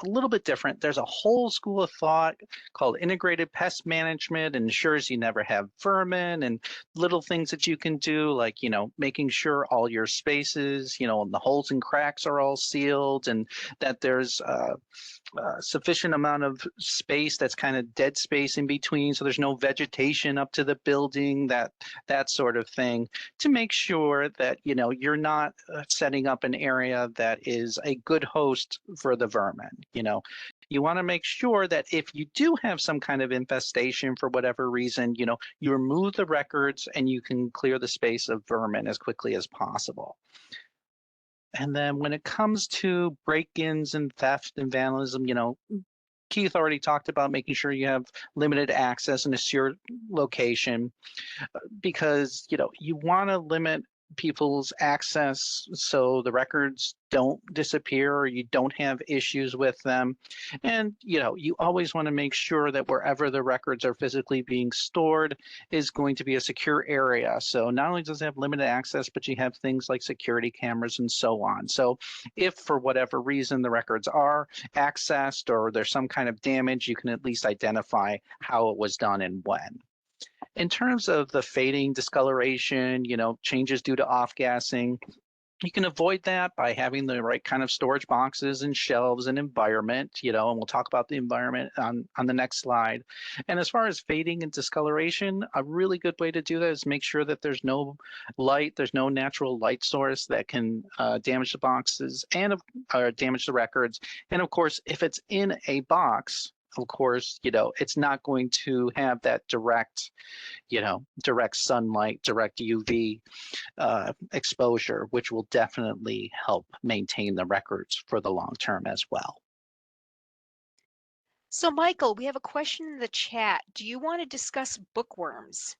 S3: little bit different. There's a whole school of thought called integrated pest management, ensures you never have vermin, and little things that you can do, like making sure all your spaces, the holes and cracks are all sealed, and that there's sufficient amount of space that's kind of dead space in between, so there's no vegetation up to the building, that sort of thing, to make sure that you're not setting up an area that is a good host for the vermin. You want to make sure that if you do have some kind of infestation for whatever reason, you remove the records and you can clear the space of vermin as quickly as possible. And then when it comes to break-ins and theft and vandalism, Keith already talked about making sure you have limited access in a secure location, because you want to limit people's access so the records don't disappear or you don't have issues with them. And you always want to make sure that wherever the records are physically being stored is going to be a secure area. So not only does it have limited access, but you have things like security cameras and so on. So if for whatever reason the records are accessed or there's some kind of damage, you can at least identify how it was done and when. In terms of the fading, discoloration, changes due to off-gassing, you can avoid that by having the right kind of storage boxes and shelves and environment, and we'll talk about the environment on the next slide. And as far as fading and discoloration, a really good way to do that is make sure that there's no light, there's no natural light source that can damage the boxes and damage the records. And of course, if it's in a box, of course, it's not going to have that direct sunlight, direct UV exposure, which will definitely help maintain the records for the long term as well.
S2: So Michael, we have a question in the chat. Do you want to discuss bookworms?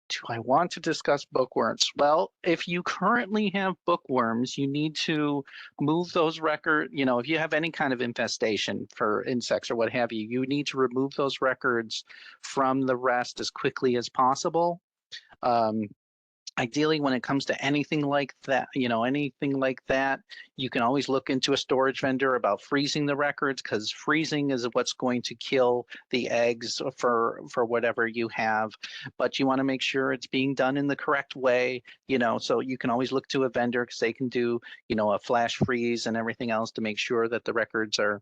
S3: Do I want to discuss bookworms? Well, if you currently have bookworms, you need to move those records. If you have any kind of infestation for insects or what have you, you need to remove those records from the rest as quickly as possible. Ideally, when it comes to anything like that, you can always look into a storage vendor about freezing the records, because freezing is what's going to kill the eggs for whatever you have. But you want to make sure it's being done in the correct way, so you can always look to a vendor because they can do, a flash freeze and everything else to make sure that the records are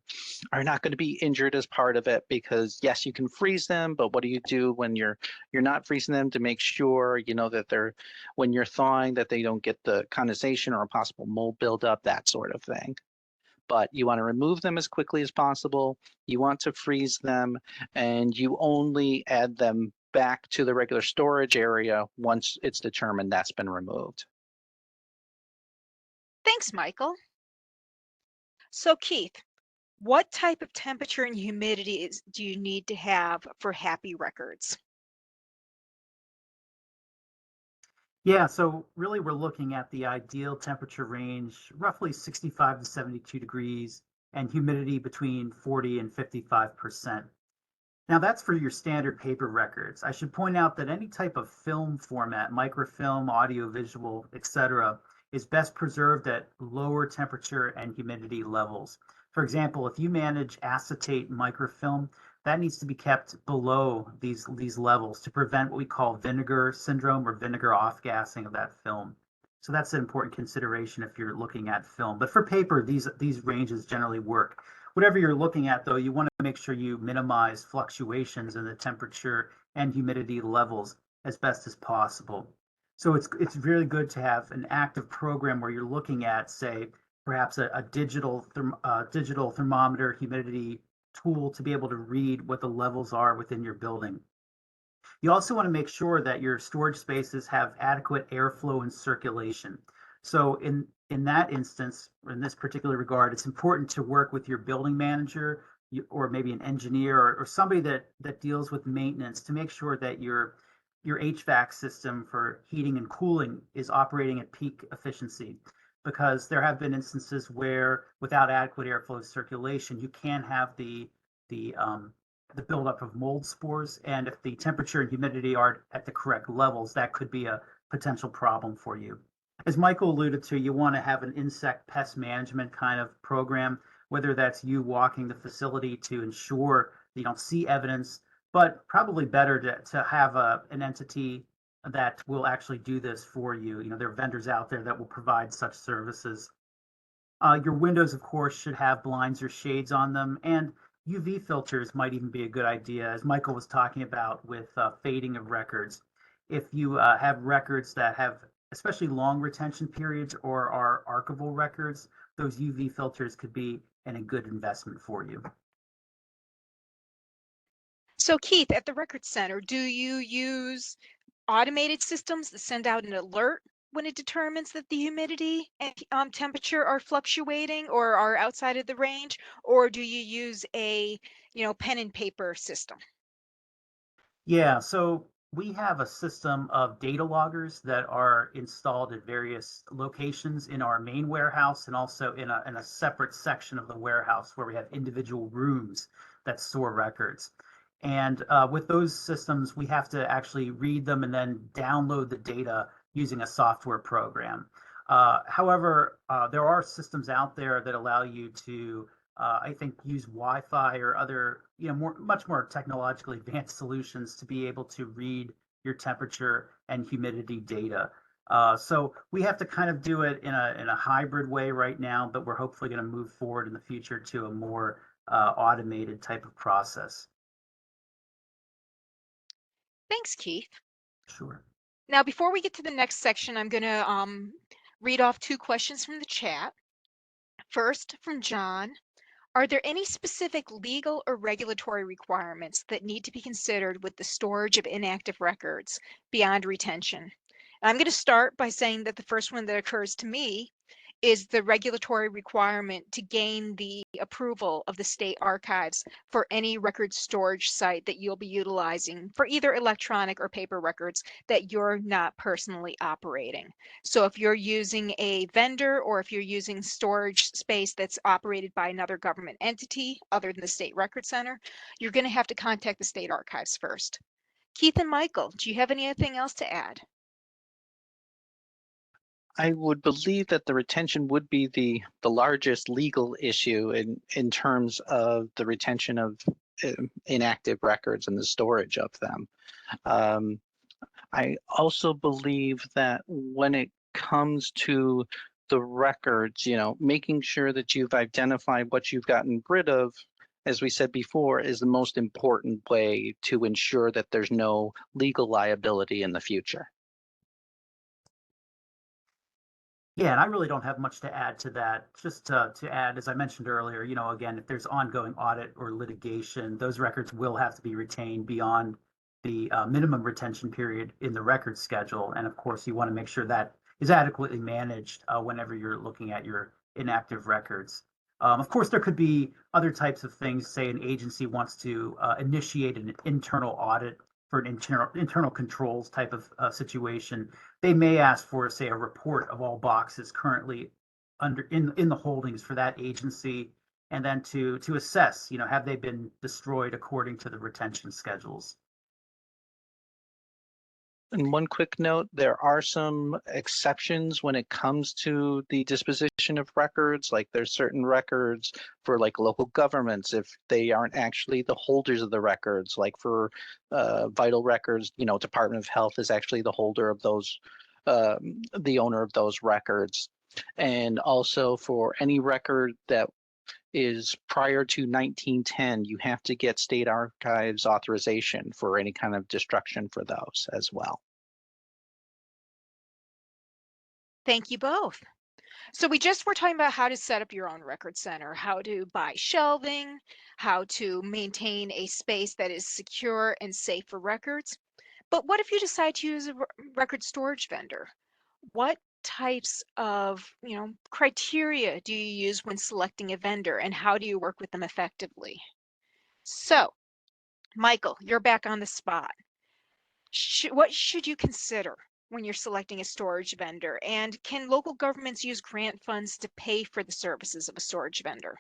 S3: not going to be injured as part of it. Because yes, you can freeze them, but what do you do when you're not freezing them to make sure, that they're, when you're thawing, that they don't get the condensation or a possible mold buildup, that sort of thing. But you want to remove them as quickly as possible. You want to freeze them, and you only add them back to the regular storage area once it's determined that's been removed.
S2: Thanks, Michael. So Keith, what type of temperature and humidity do you need to have for happy records?
S4: Yeah, so really we're looking at the ideal temperature range, roughly 65 to 72 degrees, and humidity between 40 and 55%. Now that's for your standard paper records. I should point out that any type of film format, microfilm, audiovisual, etc., is best preserved at lower temperature and humidity levels. For example, if you manage acetate microfilm, that needs to be kept below these levels to prevent what we call vinegar syndrome or vinegar off-gassing of that film. So that's an important consideration if you're looking at film. But for paper, these ranges generally work. Whatever you're looking at, though, you want to make sure you minimize fluctuations in the temperature and humidity levels as best as possible. So it's really good to have an active program where you're looking at, say, perhaps a digital thermometer humidity tool to be able to read what the levels are within your building. You also want to make sure that your storage spaces have adequate airflow and circulation. So in that instance, or in this particular regard, it's important to work with your building manager or maybe an engineer or somebody that deals with maintenance to make sure that your HVAC system for heating and cooling is operating at peak efficiency. Because there have been instances where without adequate airflow circulation, you can have the the buildup of mold spores. And if the temperature and humidity aren't at the correct levels, that could be a potential problem for you. As Michael alluded to, you want to have an insect pest management kind of program, whether that's you walking the facility to ensure that you don't see evidence, but probably better to have an entity that will actually do this for you. You know, there are vendors out there that will provide such services. Your windows, of course, should have blinds or shades on them, and UV filters might even be a good idea, as Michael was talking about with fading of records. If you have records that have especially long retention periods or are archival records, those UV filters could be a good investment for you.
S2: So Keith, at the Record Center, do you use automated systems that send out an alert when it determines that the humidity and temperature are fluctuating or are outside of the range, or do you use a, pen and paper system?
S4: Yeah, so we have a system of data loggers that are installed at various locations in our main warehouse and also in a separate section of the warehouse where we have individual rooms that store records. And with those systems, we have to actually read them and then download the data using a software program. However, there are systems out there that allow you to I think use Wi-Fi or other, much more technologically advanced solutions to be able to read your temperature and humidity data. So we have to kind of do it in a hybrid way right now, but we're hopefully going to move forward in the future to a more automated type of process.
S2: Thanks, Keith.
S4: Sure.
S2: Now, before we get to the next section, I'm going to read off 2 questions from the chat. First, from John. Are there any specific legal or regulatory requirements that need to be considered with the storage of inactive records beyond retention? And I'm going to start by saying that the first one that occurs to me is the regulatory requirement to gain the approval of the state archives for any record storage site that you'll be utilizing for either electronic or paper records that you're not personally operating. So if you're using a vendor or if you're using storage space that's operated by another government entity other than the State Record Center, you're going to have to contact the state archives first. Keith and Michael, do you have anything else to add?
S3: I would believe that the retention would be the largest legal issue in terms of the retention of inactive records and the storage of them. I also believe that when it comes to the records, making sure that you've identified what you've gotten rid of, as we said before, is the most important way to ensure that there's no legal liability in the future.
S4: Yeah, and I really don't have much to add to that. Just to add, as I mentioned earlier, again, if there's ongoing audit or litigation, those records will have to be retained beyond the minimum retention period in the record schedule. And of course, you want to make sure that is adequately managed whenever you're looking at your inactive records. Of course, there could be other types of things. Say an agency wants to initiate an internal audit for an internal controls type of situation. They may ask for, say, a report of all boxes currently in the holdings for that agency, and then to assess, have they been destroyed according to the retention schedules.
S3: And one quick note, there are some exceptions when it comes to the disposition of records. Like there's certain records for like local governments, if they aren't actually the holders of the records, like for vital records, Department of Health is actually the holder of those, the owner of those records. And also for any record that is prior to 1910, you have to get state archives authorization for any kind of destruction for those as well.
S2: Thank you both. So we just were talking about how to set up your own record center, how to buy shelving, how to maintain a space that is secure and safe for records. But what if you decide to use a record storage vendor? What types of, criteria do you use when selecting a vendor, and how do you work with them effectively? So, Michael, you're back on the spot. What should you consider when you're selecting a storage vendor? And can local governments use grant funds to pay for the services of a storage vendor?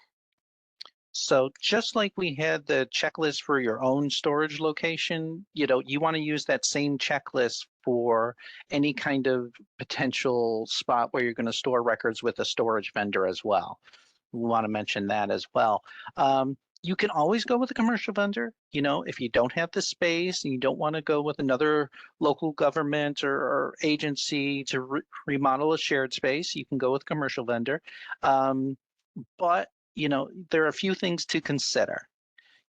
S3: So just like we had the checklist for your own storage location, you want to use that same checklist for any kind of potential spot where you're going to store records with a storage vendor as well. We want to mention that as well. You can always go with a commercial vendor. If you don't have the space and you don't want to go with another local government or agency to remodel a shared space, you can go with a commercial vendor. But there are a few things to consider.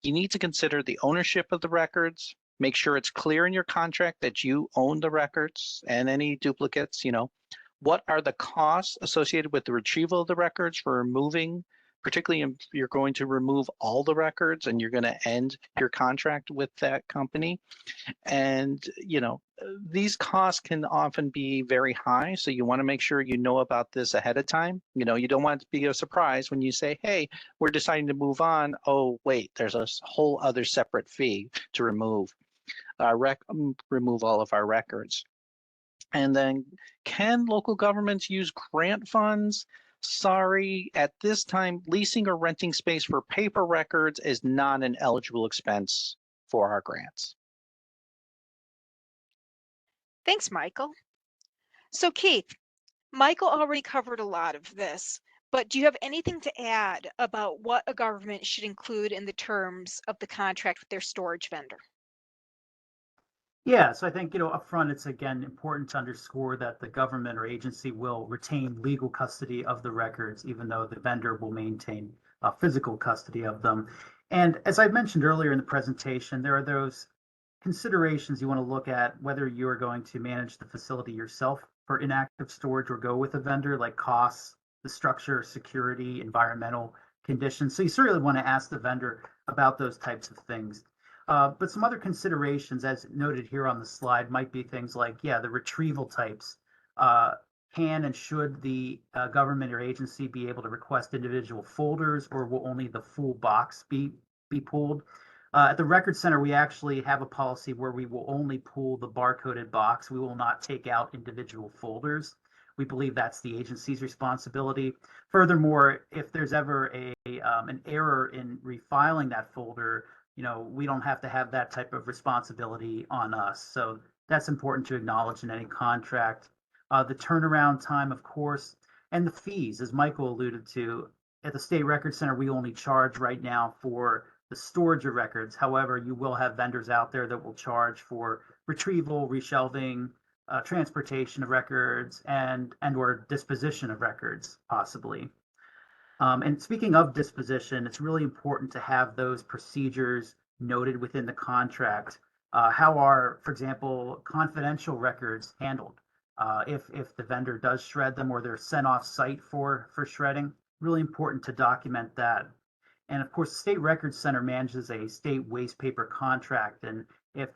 S3: You need to consider the ownership of the records. Make sure it's clear in your contract that you own the records and any duplicates. What are the costs associated with the retrieval of the records for removing, particularly if you're going to remove all the records and you're going to end your contract with that company. And, these costs can often be very high. So you want to make sure you know about this ahead of time. You don't want it to be a surprise when you say, hey, we're deciding to move on. Oh, wait, there's a whole other separate fee to remove all of our records. And then, can local governments use grant funds? Sorry, at this time, leasing or renting space for paper records is not an eligible expense for our grants.
S2: Thanks, Michael. So Keith, Michael already covered a lot of this, but do you have anything to add about what a government should include in the terms of the contract with their storage vendor?
S4: Yeah, so I think, upfront, it's again important to underscore that the government or agency will retain legal custody of the records, even though the vendor will maintain physical custody of them. And as I mentioned earlier in the presentation, there are those considerations you want to look at whether you're going to manage the facility yourself for inactive storage or go with a vendor, like costs, the structure, security, environmental conditions. So you certainly want to ask the vendor about those types of things. But some other considerations, as noted here on the slide, might be things like, the retrieval types. Can and should the government or agency be able to request individual folders, or will only the full box be pulled? At the Record Center, we actually have a policy where we will only pull the barcoded box. We will not take out individual folders. We believe that's the agency's responsibility. Furthermore, if there's ever an error in refiling that folder, we don't have to have that type of responsibility on us. So that's important to acknowledge in any contract. The turnaround time, of course, and the fees, as Michael alluded to. At the State Record Center, we only charge right now for the storage of records. However, you will have vendors out there that will charge for retrieval, reshelving, transportation of records, and or disposition of records, possibly. And speaking of disposition, it's really important to have those procedures noted within the contract. How are, for example, confidential records handled? If the vendor does shred them or they're sent off site for shredding, really important to document that. And of course, the State Records Center manages a state waste paper contract. And if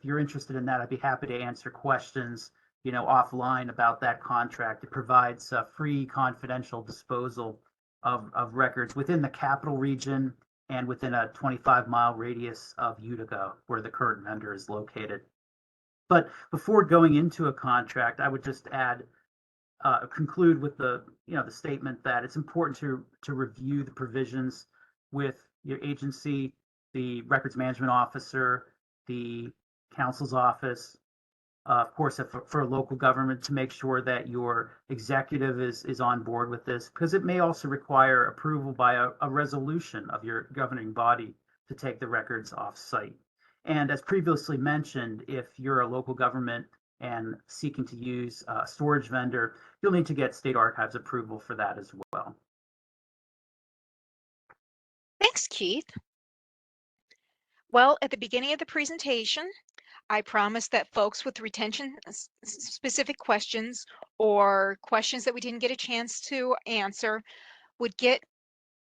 S4: you're interested in that, I'd be happy to answer questions, offline about that contract. It provides free confidential disposal of records within the capital region and within a 25-mile radius of Utica, where the current vendor is located. But before going into a contract, I would just conclude with the statement that it's important to review the provisions with your agency, the records management officer, the counsel's office, of course, for a local government, to make sure that your executive is on board with this, because it may also require approval by a resolution of your governing body to take the records off site. And as previously mentioned, if you're a local government and seeking to use a storage vendor, you'll need to get State Archives approval for that as well.
S2: Thanks, Keith. Well, at the beginning of the presentation, I promised that folks with retention specific questions or questions that we didn't get a chance to answer would get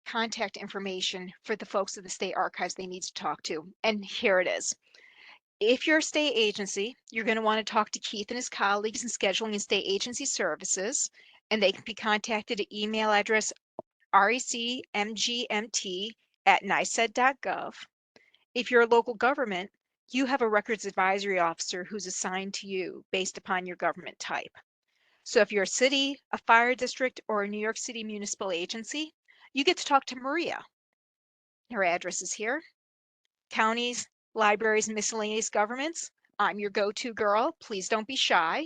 S2: contact information for the folks at the State Archives they need to talk to. And here it is. If you're a state agency, you're going to want to talk to Keith and his colleagues in scheduling and state agency services, and they can be contacted at email address recmgmt@niced.gov. If you're a local government, you have a records advisory officer who's assigned to you based upon your government type. So if you're a city, a fire district, or a New York City municipal agency, you get to talk to Maria. Her address is here. Counties, libraries, and miscellaneous governments, I'm your go-to girl. Please don't be shy.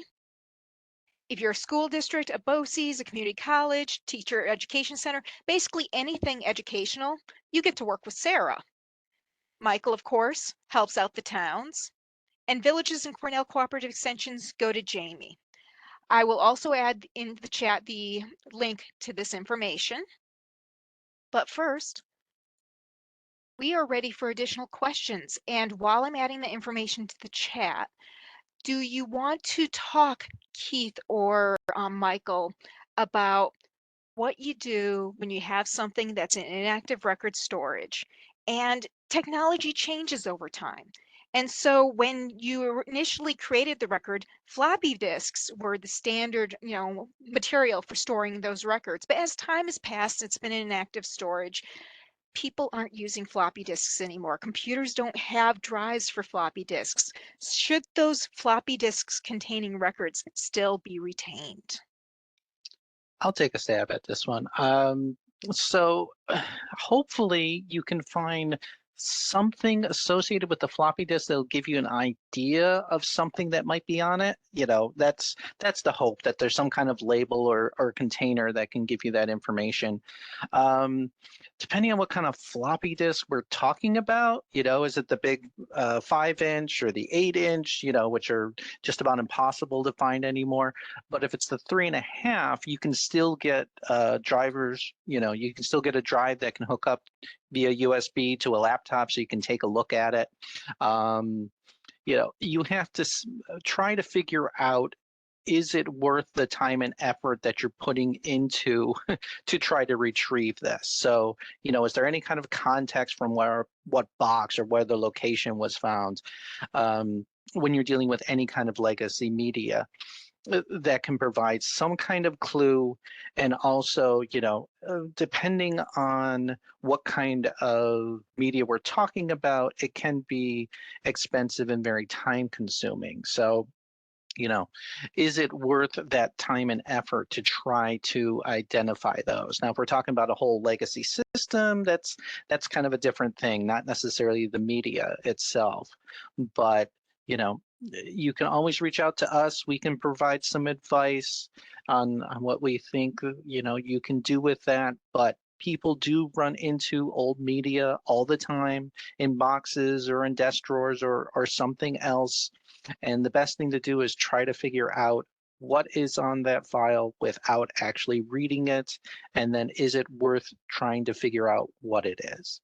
S2: If you're a school district, a BOCES, a community college, teacher education center, basically anything educational, you get to work with Sarah. Michael, of course, helps out the towns. And villages and Cornell Cooperative Extensions go to Jamie. I will also add in the chat the link to this information. But first, we are ready for additional questions. And while I'm adding the information to the chat, do you want to talk, Keith or Michael, about what you do when you have something that's in inactive record storage? And technology changes over time. And so when you initially created the record, floppy disks were the standard, material for storing those records. But as time has passed, it's been in inactive storage. People aren't using floppy disks anymore. Computers don't have drives for floppy disks. Should those floppy disks containing records still be retained?
S3: I'll take a stab at this one. So hopefully you can find something associated with the floppy disk that'll give you an idea of something that might be on it. That's the hope, that there's some kind of label or container that can give you that information. Depending on what kind of floppy disk we're talking about, is it the big 5-inch or the 8-inch, which are just about impossible to find anymore. But if it's the 3.5, you can still get drivers, you can still get a drive that can hook up via USB to a laptop so you can take a look at it. You have to try to figure out, is it worth the time and effort that you're putting into to try to retrieve this? So, is there any kind of context from what box or where the location was found when you're dealing with any kind of legacy media? That can provide some kind of clue. And also, depending on what kind of media we're talking about, it can be expensive and very time consuming. So, is it worth that time and effort to try to identify those? Now, if we're talking about a whole legacy system, that's kind of a different thing, not necessarily the media itself. But, you can always reach out to us. We can provide some advice on what we think, you can do with that. But people do run into old media all the time in boxes or in desk drawers or something else. And the best thing to do is try to figure out what is on that file without actually reading it. And then is it worth trying to figure out what it is?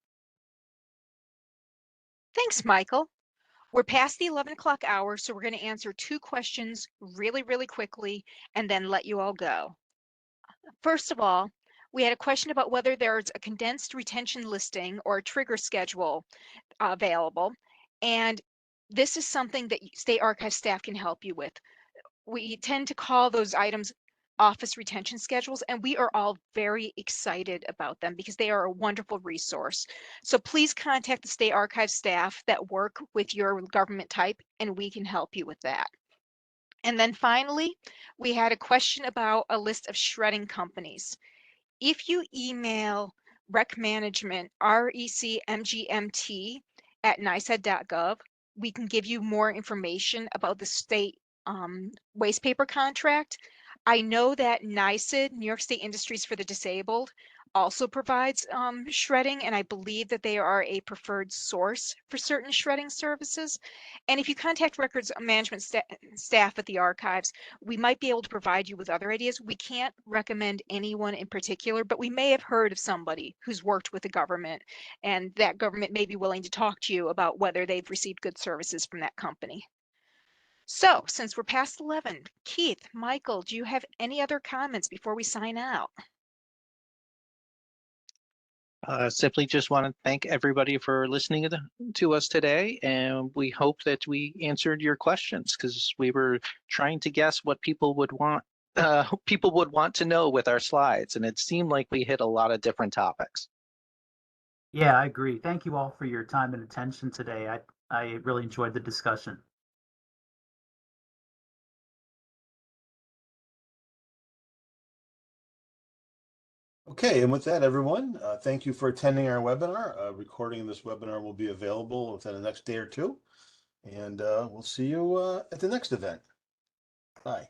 S2: Thanks, Michael. We're past the 11 o'clock hour, so we're going to answer 2 questions really, really quickly and then let you all go. First of all, we had a question about whether there's a condensed retention listing or a trigger schedule available. And this is something that State Archive staff can help you with. We tend to call those items office retention schedules, and we are all very excited about them because they are a wonderful resource. So please contact the State Archive staff that work with your government type, and we can help you with that. And then finally, we had a question about a list of shredding companies. If you email rec management, recmgmt @niced.gov, we can give you more information about the state waste paper contract. I know that NYSID, New York State Industries for the Disabled, also provides shredding, and I believe that they are a preferred source for certain shredding services. And if you contact records management staff at the archives, we might be able to provide you with other ideas. We can't recommend anyone in particular, but we may have heard of somebody who's worked with the government, and that government may be willing to talk to you about whether they've received good services from that company. So since we're past 11, Keith, Michael, do you have any other comments before we sign out?
S3: Simply just want to thank everybody for listening to us today, and we hope that we answered your questions because we were trying to guess what people would want. People would want to know with our slides, and it seemed like we hit a lot of different topics.
S4: Yeah, I agree. Thank you all for your time and attention today. I really enjoyed the discussion.
S1: Okay, and with that, everyone, thank you for attending our webinar. Recording of this webinar will be available within the next day or two, and we'll see you at the next event. Bye.